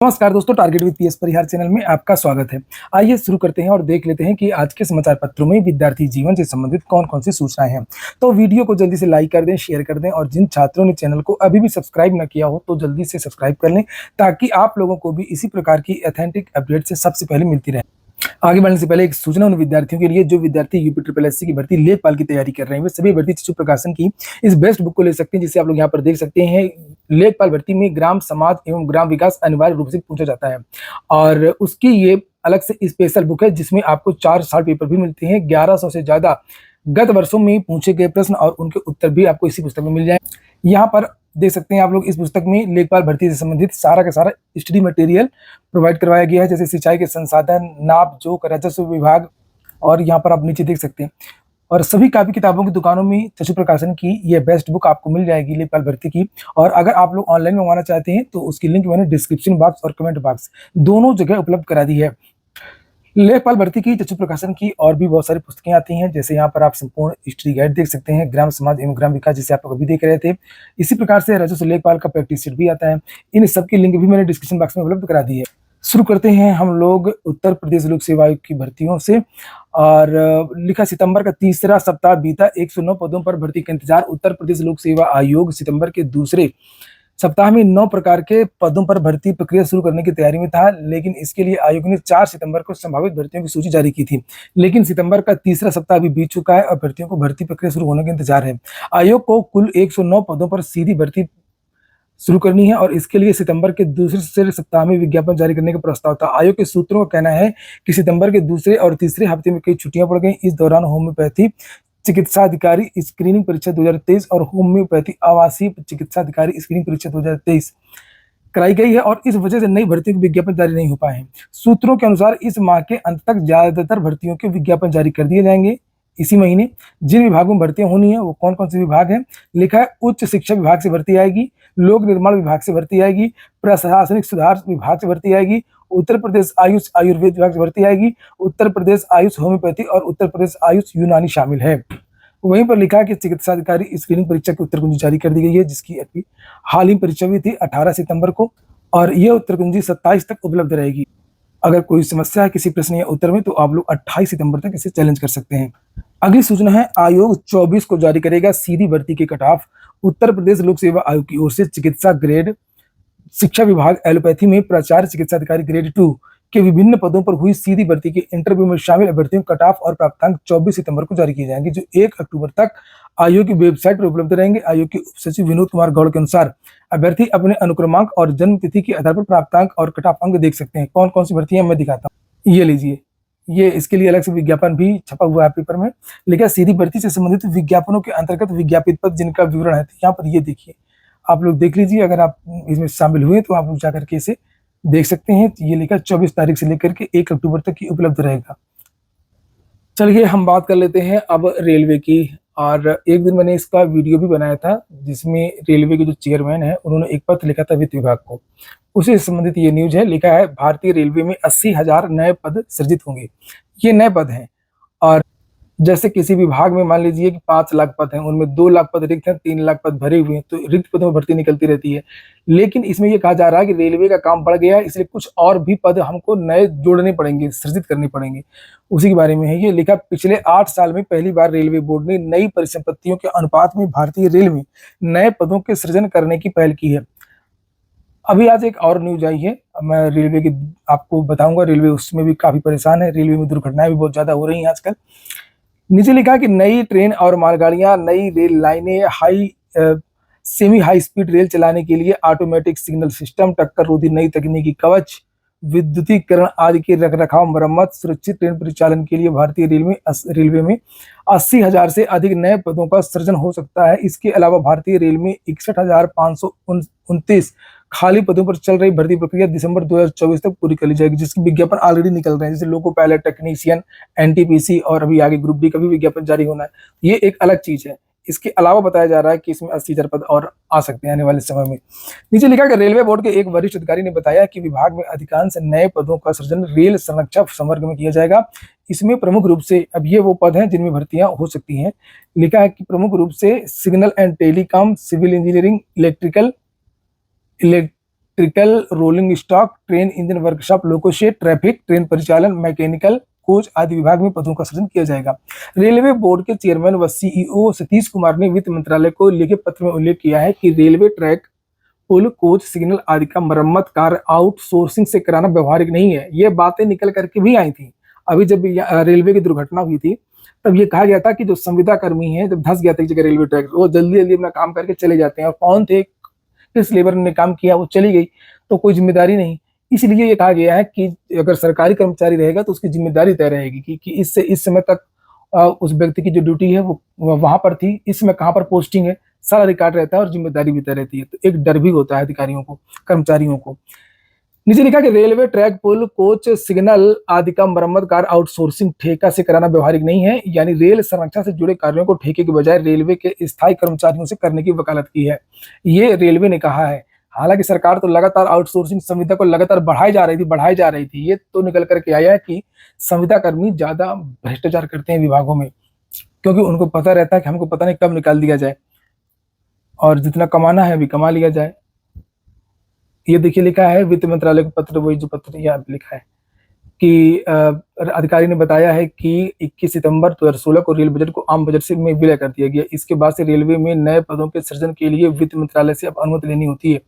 नमस्कार दोस्तों, target with PS Parihar channel में आपका स्वागत है। आइए शुरू करते हैं और देख लेते हैं कि आज के समाचार पत्रों में विद्यार्थी जीवन से संबंधित कौन-कौन सी सूचनाएं हैं। तो वीडियो को जल्दी से लाइक कर दें, शेयर कर दें और जिन छात्रों ने चैनल को अभी भी सब्सक्राइब न किया हो तो जल्दी से सब्सक्राइब कर लें, ताकि आप लोगों को भी इसी प्रकार की ऑथेंटिक अपडेट से सबसे पहले मिलती रहे। आगे बढ़ने से पहले एक सूचना उन विद्यार्थियों के लिए जो विद्यार्थी यूपी ट्रिपल एससी की भर्ती लेखपाल की तैयारी कर रहे हैं। वे सभी भर्ती शिशु प्रकाशन की इस बेस्ट बुक को ले सकते हैं, जिसे आप लोग यहाँ पर देख सकते हैं। लेखपाल भर्ती में ग्राम समाज एवं ग्राम विकास अनिवार्य रूप से पूछा जाता है और उसकी ये अलग से स्पेशल बुक है, जिसमें आपको 4 शॉर्ट पेपर भी मिलते हैं। 1100 से ज्यादा गत वर्षों में पूछे गए प्रश्न और उनके उत्तर भी आपको इसी पुस्तक में मिल जाए। यहाँ पर देख सकते हैं आप लोग, इस पुस्तक में लेखपाल भर्ती से संबंधित सारा का सारा स्टडी मटेरियल प्रोवाइड करवाया गया है, जैसे सिंचाई के संसाधन, नाप जोख, राजस्व विभाग, और यहाँ पर आप नीचे देख सकते हैं। और सभी कापी किताबों की दुकानों में चक्षु प्रकाशन की ये बेस्ट बुक आपको मिल जाएगी लेखपाल भर्ती की। और अगर आप लोग ऑनलाइन मंगवाना चाहते हैं तो उसकी लिंक मैंने डिस्क्रिप्शन बॉक्स और कमेंट बॉक्स दोनों जगह उपलब्ध करा दी है। लेखपाल भर्ती की चक्षु प्रकाशन की और भी बहुत सारी पुस्तकें आती हैं, जैसे यहाँ पर आप संपूर्ण हिस्ट्री गाइड देख सकते हैं, ग्राम समाज एवं ग्राम विकास जिसे आप लोग अभी देख रहे थे। इसी प्रकार से राजस्व लेखपाल का प्रैक्टिस शीट भी आता है। इन सब की लिंक भी मैंने डिस्क्रिप्शन बॉक्स में उपलब्ध करा दी है। शुरू करते हैं हम लोग उत्तर प्रदेश लोक सेवा आयोग की भर्तियों से। और लिखा, सितंबर का तीसरा सप्ताह बीता, 109 पदों पर भर्ती का इंतजार। उत्तर प्रदेश लोक सेवा आयोग सितंबर के दूसरे सप्ताह में 9 प्रकार के पदों पर भर्ती प्रक्रिया शुरू करने की तैयारी में था, लेकिन इसके लिए आयोग ने 4 सितंबर को संभावित भर्तियों की सूची जारी की थी। लेकिन सितंबर का तीसरा सप्ताह अभी बीत चुका है और भर्तियों को भर्ती प्रक्रिया शुरू होने का इंतजार है। आयोग को कुल 109 पदों पर सीधी भर्ती शुरू करनी है और इसके लिए सितंबर के दूसरे सप्ताह में विज्ञापन जारी करने का प्रस्ताव था। आयोग के सूत्रों का कहना है कि सितंबर के दूसरे और तीसरे हफ्ते में कई छुट्टियां पड़ गई। इस दौरान होम्योपैथी चिकित्सा अधिकारी स्क्रीनिंग परीक्षा 2023 और होम्योपैथी आवासीय चिकित्सा अधिकारी स्क्रीनिंग परीक्षा 2023 कराई गई है और इस वजह से नई भर्तियों के विज्ञापन जारी नहीं हो पाए हैं। सूत्रों के अनुसार इस माह के अंत तक ज्यादातर भर्तियों के विज्ञापन जारी कर दिए जाएंगे। इसी महीने जिन विभागों में भर्तियां होनी है वो कौन कौन से विभाग हैं, लिखा है। उच्च शिक्षा विभाग से भर्ती आएगी, लोक निर्माण विभाग से भर्ती आएगी, प्रशासनिक सुधार विभाग से भर्ती आएगी, उत्तर प्रदेश आयुष आयुर्वेद विभाग से भर्ती आएगी, उत्तर प्रदेश आयुष होम्योपैथी और उत्तर प्रदेश आयुष यूनानी शामिल है। वहीं पर लिखा है कि चिकित्सा अधिकारी स्क्रीनिंग परीक्षा की उत्तर कुंजी जारी कर दी गई है, जिसकी अभी हाल ही परीक्षा हुई थी 18 सितंबर को और यह उत्तर कुंजी 27 तक उपलब्ध रहेगी। अगर कोई समस्या है किसी प्रश्न या उत्तर में तो आप लोग 28 सितंबर तक इसे चैलेंज कर सकते हैं। अगली सूचना है, आयोग 24 को जारी करेगा सीधी भर्ती के कट ऑफ। उत्तर प्रदेश लोक सेवा आयोग की ओर से चिकित्सा ग्रेड शिक्षा विभाग एलोपैथी में प्राचार्य चिकित्सा अधिकारी ग्रेड 2 के विभिन्न पदों पर हुई सीधी भर्ती के इंटरव्यू में शामिल अभ्यर्थियों कट ऑफ और प्राप्तांक 24 सितंबर को जारी किए जाएंगे, जो 1 अक्टूबर तक आयोग की वेबसाइट पर उपलब्ध रहेंगे। आयोग के उप सचिव विनोद कुमार गौड़ के अनुसार अभ्यर्थी अपने अनुक्रमांक और जन्म तिथि के आधार पर प्राप्तांक और कट ऑफ अंक देख सकते हैं। कौन कौन सी भर्तियां मैं दिखाता हूँ, ये लीजिए। ये इसके लिए अलग से विज्ञापन भी छपा हुआ है पेपर में। लेकिन सीधी भर्ती से संबंधित विज्ञापनों के अंतर्गत विज्ञापित पद जिनका विवरण है, यहाँ पर ये देखिए, आप लोग देख लीजिए। अगर आप इसमें शामिल हुए तो आप लोग जाकर के इसे देख सकते हैं। ये लिखा 24 तारीख से लेकर के 1 अक्टूबर तक ही उपलब्ध रहेगा। चलिए हम बात कर लेते हैं अब रेलवे की। और एक दिन मैंने इसका वीडियो भी बनाया था, जिसमें रेलवे के जो चेयरमैन है उन्होंने एक पत्र लिखा था वित्त विभाग को। उसी से संबंधित ये न्यूज है। लिखा है, भारतीय रेलवे में 80,000 नए पद सृजित होंगे। ये नए पद हैं और जैसे किसी विभाग में मान लीजिए कि 5 लाख पद हैं, उनमें 2 लाख पद रिक्त हैं, 3 लाख पद भरे हुए हैं, तो रिक्त पदों में भर्ती निकलती रहती है। लेकिन इसमें यह कहा जा रहा है कि रेलवे का काम बढ़ गया, इसलिए कुछ और भी पद हमको नए जोड़ने पड़ेंगे, सृजित करने पड़ेंगे। उसी के बारे में है ये लिखा। पिछले 8 साल में पहली बार रेलवे बोर्ड ने नई परिसंपत्तियों के अनुपात में भारतीय रेल में नए पदों के सृजन करने की पहल की है। अभी आज एक और न्यूज आई है, मैं रेलवे की आपको बताऊंगा। रेलवे उसमें भी काफी परेशान है, रेलवे में दुर्घटनाएं भी बहुत ज्यादा हो रही हैं आजकल। नीचे लिखा कि नई ट्रेन और मालगाड़ियां, नई रेल लाइनें, सेमी हाई स्पीड रेल चलाने के लिए ऑटोमेटिक सिग्नल सिस्टम, टक्कर रोधी नई तकनीकी कवच, विद्युतीकरण आदि के रखरखाव, मरम्मत, सुरक्षित ट्रेन परिचालन के लिए भारतीय रेलवे में 80,000 से अधिक नए पदों का सृजन हो सकता है। इसके अलावा भारतीय रेल में 61,529 खाली पदों पर चल रही भर्ती प्रक्रिया दिसंबर 2024 तक पूरी कर ली जाएगी, जिसकी विज्ञापन ऑलरेडी निकल रहे हैं, जैसे लोको पायलट, टेक्नीशियन, एनटीपीसी और अभी आगे ग्रुप डी का भी विज्ञापन जारी होना है। ये एक अलग चीज है। इसके अलावा बताया जा रहा है कि इसमें 80,000 पद और आ सकते हैं आने वाले समय में। नीचे लिखा कि रेलवे बोर्ड के एक वरिष्ठ अधिकारी ने बताया कि विभाग में अधिकांश नए पदों का सृजन रेल संरक्षक संवर्ग में किया जाएगा। इसमें प्रमुख रूप से, अब ये वो पद हैं जिनमें भर्तियां हो सकती हैं। लिखा है कि प्रमुख रूप से signal and telecom, civil engineering, electrical, electrical, rolling stock, train engine workshop, loco shed, traffic, train परिचालन, मैकेनिकल, कोच आदि विभाग में पदों का सृजन किया जाएगा। रेलवे बोर्ड के चेयरमैन व सीईओ सतीश कुमार ने वित्त मंत्रालय को लिखे पत्र में उल्लेख किया है कि रेलवे ट्रैक, पुल, कोच, सिग्नल आदि का मरम्मत कार्य आउटसोर्सिंग से कराना व्यवहारिक नहीं है। ये बातें निकल करके भी आई थी। अभी जब रेलवे की दुर्घटना हुई थी तब ये कहा गया था कि जो संविदा कर्मी है, जब धंस गया था एक जगह रेलवे ट्रैक, वो जल्दी जल्दी अपना काम करके चले जाते हैं, और कौन थे, किस लेबर ने काम किया, वो चली गई तो कोई जिम्मेदारी नहीं। इसलिए ये कहा गया है कि अगर सरकारी कर्मचारी रहेगा तो उसकी जिम्मेदारी तय रहेगी कि इससे इस समय तक उस व्यक्ति की जो ड्यूटी है वो वहां पर थी, इस समय कहाँ पर पोस्टिंग है, सारा रिकॉर्ड रहता है और जिम्मेदारी भी तय रहती है। तो एक डर भी होता है अधिकारियों को, कर्मचारियों को। नीचे लिखा कि रेलवे ट्रैक, पुल, कोच, सिग्नल आदि का मरम्मत कार्य आउटसोर्सिंग ठेका से कराना व्यवहारिक नहीं है। यानी रेल संरक्षण से जुड़े कार्यों को ठेके के बजाय रेलवे के स्थायी कर्मचारियों से करने की वकालत की है, ये रेलवे ने कहा है। हालांकि सरकार तो लगातार आउटसोर्सिंग संविदा को लगातार बढ़ाई जा रही थी। ये तो निकल करके आया है कि संविदा कर्मी ज्यादा भ्रष्टाचार करते हैं विभागों में, क्योंकि उनको पता रहता है कि हमको पता नहीं कब निकाल दिया जाए और जितना कमाना है अभी कमा लिया जाए। ये देखिए लिखा है वित्त मंत्रालय का पत्र, वही जो पत्र यहाँ लिखा है कि अधिकारी ने बताया है कि 21 सितंबर 2016 को रेल बजट को आम बजट से में विलय कर दिया गया। इसके बाद से रेलवे में नए पदों के सृजन के लिए वित्त मंत्रालय से अब अनुमति लेनी होती है।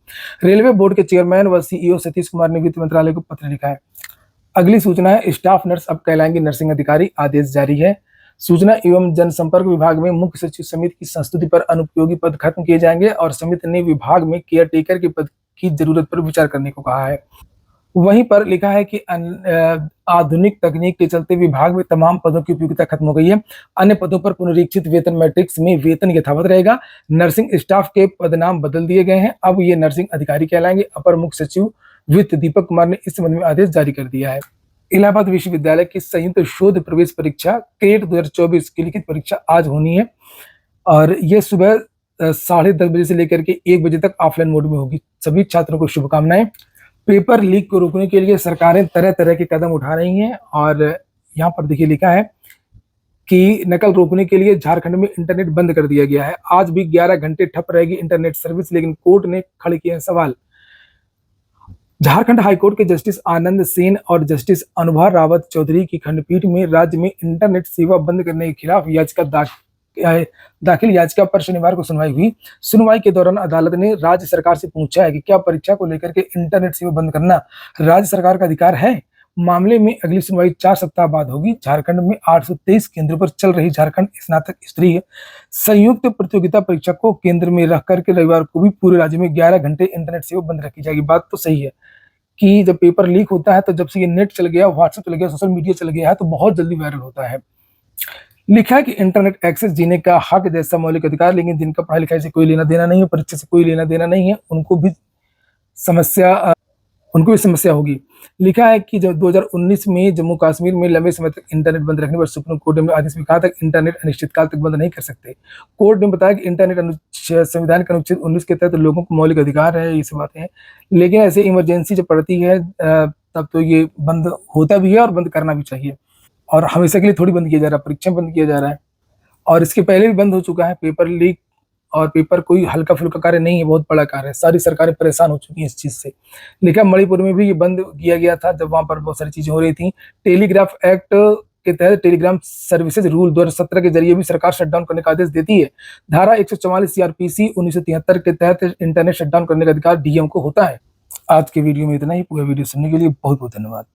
रेलवे बोर्ड के चेयरमैन व सीईओ सतीश कुमार ने वित्त मंत्रालय को पत्र लिखा है। अगली सूचना है, स्टाफ नर्स अब कहलाएंगे नर्सिंग अधिकारी, आदेश जारी है। सूचना एवं जनसंपर्क विभाग में मुख्य सचिव समिति की संस्तुति पर अनुपयोगी पद खत्म किए जाएंगे और समिति ने विभाग में केयर टेकर के पद की जरूरत पर विचार करने को कहा है। वहीं पर लिखा है कि आधुनिक तकनीक के चलते विभाग में तमाम पदों की उपयोगिता खत्म हो गई है। अन्य पदों पर पुनरीक्षित वेतन मैट्रिक्स में वेतन यथावत रहेगा। नर्सिंग स्टाफ के पदनाम बदल दिए गए हैं, अब ये नर्सिंग अधिकारी कहलाएंगे। अपर मुख्य सचिव वित्त दीपक कुमार ने इस संबंध में आदेश जारी कर दिया है। इलाहाबाद विश्वविद्यालय की संयुक्त शोध प्रवेश परीक्षा क्रेट 2024 की लिखित परीक्षा आज होनी है और ये सुबह 10:30 बजे से लेकर के 1 बजे तक ऑफलाइन मोड में होगी। सभी छात्रों को शुभकामनाएं। पेपर लीक को रोकने के लिए सरकारें तरह तरह के कदम उठा रही हैं और यहाँ पर देखिए लिखा है कि नकल रोकने के लिए झारखंड में इंटरनेट बंद कर दिया गया है। आज भी 11 घंटे ठप रहेगी इंटरनेट सर्विस, लेकिन कोर्ट ने खड़े किए हैं सवाल। झारखंड हाईकोर्ट के जस्टिस आनंद सेन और जस्टिस अनुभा रावत चौधरी की खंडपीठ में राज्य में इंटरनेट सेवा बंद करने के खिलाफ दाखिल याचिका पर शनिवार को सुनवाई हुई। सुनवाई के दौरान अदालत ने राज्य सरकार से पूछा है कि क्या परीक्षा को लेकर के इंटरनेट सेवा बंद करना राज्य सरकार का अधिकार है। मामले में अगली सुनवाई 4 सप्ताह बाद होगी। झारखंड में 823 केंद्रों पर चल रही झारखंड स्नातक स्तरीय संयुक्त प्रतियोगिता परीक्षा को केंद्र में रख करके रविवार को भी पूरे राज्य में 11 घंटे इंटरनेट सेवा बंद रखी जाएगी। बात तो सही है कि जब पेपर लीक होता है तो जब से ये नेट चल गया, व्हाट्सएप चल गया, सोशल मीडिया चल गया है तो बहुत जल्दी वायरल होता है। लिखा है कि इंटरनेट एक्सेस जीने का हक जैसा मौलिक अधिकार, लेकिन जिनका पढ़ाई लिखाई से कोई लेना देना नहीं है, परीक्षा से कोई लेना देना नहीं है, उनको भी समस्या होगी। लिखा है कि जब 2019 में जम्मू कश्मीर में लंबे समय तक इंटरनेट बंद रखने पर सुप्रीम कोर्ट ने आदेश में कहा था कि इंटरनेट अनिश्चितकाल तक बंद नहीं कर सकते। कोर्ट ने बताया कि इंटरनेट संविधान के अनुच्छेद 19 के तहत लोगों को मौलिक अधिकार है, ये सब बातें हैं, लेकिन ऐसे इमरजेंसी जब पड़ती है तब तो ये बंद होता भी है और बंद करना भी चाहिए। और हमेशा के लिए थोड़ी बंद किया जा रहा है, परीक्षा बंद किया जा रहा है और इसके पहले भी बंद हो चुका है। पेपर लीक और पेपर कोई हल्का फुल्का कार्य नहीं है, बहुत बड़ा कार्य है। सारी सरकारें परेशान हो चुकी हैं इस चीज से। लिखा मणिपुर में भी ये बंद किया गया था जब वहां पर बहुत सारी चीजें हो रही थी। टेलीग्राफ एक्ट के तहत टेलीग्राम सर्विसेज रूल 2017 के जरिए भी सरकार शटडाउन करने का आदेश देती है। धारा 144 सीआरपीसी 1973 के तहत इंटरनेट शटडाउन करने का अधिकार डीएम को होता है। आज के वीडियो में इतना ही। पूरा वीडियो सुनने के लिए बहुत बहुत धन्यवाद।